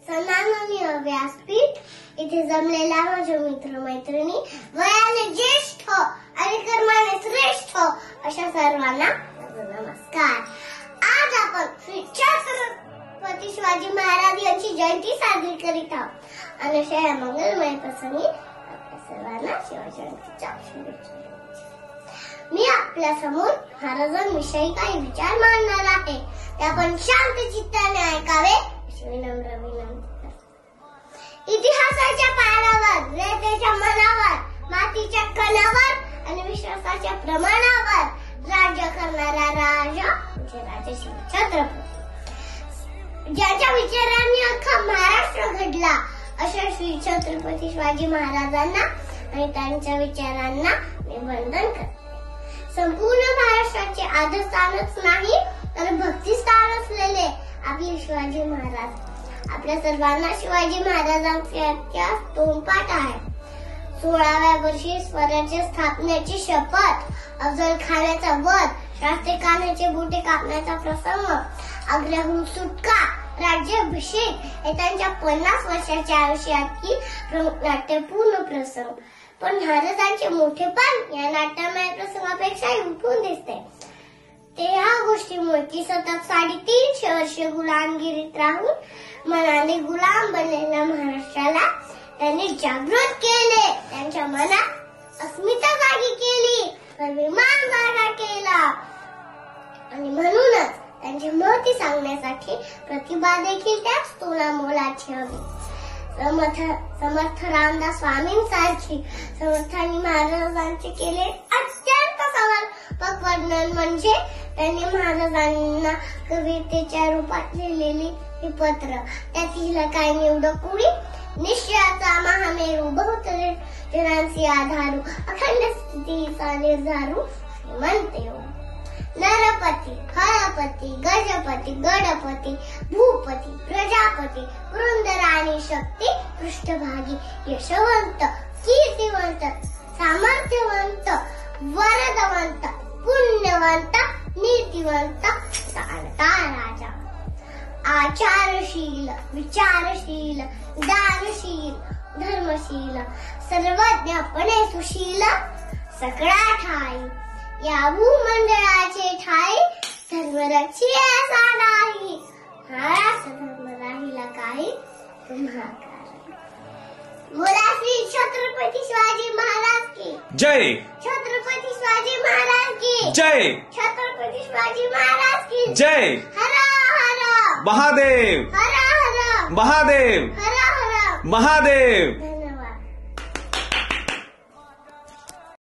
सन्माननीय व्यासपीठ, इथे जमलेल्या माझ्या मित्रमैत्रिणी, वयाने ज्येष्ठ आणि कर्माने श्रेष्ठ अशा सर्वांना नमस्कार। आज आपण श्री छत्रपती शिवाजी महाराज यांची जयंती साजरी करीत आहोत आणि अशा या मंगलमय प्रसंगी आपल्या सर्वांना शिवजयंतीच्या शुभेच्छा। मी आपल्या समोर महाराजांविषयी काही विचार मांडणार आहे, ते आपण शांत चित्ताने ऐकावे अशी विनम्र विनंती करतो। इतिहासाच्या पायावर, रयतेच्या मनावर, मातीच्या कणावर आणि विश्वासाच्या प्रमाणावर राज्य करणारा राजा म्हणजे राजा छत्रपती, ज्याच्या विचारांनी अख्खा महाराष्ट्र घडला अशा श्री छत्रपती शिवाजी महाराजांना आणि त्यांच्या विचारांना मी वंदन करते। संपूर्ण महाराष्ट्राचे आदरस्थानच नाही तर भक्तिस्थान असलेले आपले शिवाजी महाराज, आपल्या सर्वांना शिवाजी महाराजांचा इतिहास तोंडपाठ आहे। 16व्या वर्षी स्वराज्य स्थापनेची शपथ, अफजल खानाचा वध, शास्त्री खानाचे बोटे कापण्याचा प्रसंग, आग्र्याहून सुटका, राज्याभिषेक हे त्यांच्या 50 वर्षाच्या आयुष्यातील नाट्यपूर्ण प्रसंग। पण महाराजांचे मोठेपण या नाट्यमय प्रसंगापेक्षा उठून दिसते। ते ह्या गोष्टीमुळे की सतत 350 वर्षे गुलामगिरीत राहून मनाने गुलाम बनलेल्या महाराष्ट्राला त्यांनी जागृत केले, त्यांच्या मनात अस्मिता जागी केली, अभिमान जागा केला आणि म्हणूनच त्यांची महती सांगण्यासाठी प्रतिभा देखील त्याच तोलामोलाची हवी। समर्थ रामदास स्वामींसारखी समर्थांनी महाराजांचे केले अत्यंत समर्पक वर्णन म्हणजे त्यांनी महाराजांना कवितेच्या रूपात लिहिलेली ही पत्र। त्यातील काय निवडक ओळी, निश्चयाचा महामेरू बहुतरे जनांची आधारू, अखंड स्थितीचा निर्धारू श्रीमंत येऊ। नरपती, खळपती, गजपती, गणपती, भूपती, प्रजापती, वृंदराणी शक्ती, पृष्ठभागी यशवंत, कीर्तिवंत, सामर्थ्यवंत, वरदवंत, पुण्यवंत, नीतिवंत, जाणता राजा, आचारशील, विचारशील, दानशील, धर्मशील, सर्वज्ञपणे सुशील, सगळा ठाई या भूमंडळाचे ठाई, धर्मरक्षी असा नाही, महाराष्ट्र धर्म राहिला काही तुम्हा कारण। बोला श्री छत्रपती शिवाजी महाराज की जय, छत्रपती शिवाजी महाराज की जय, छत्रपती शिवाजी महाराज की जय। हर हर महादेव, हर हर महादेव, हर हर महादेव।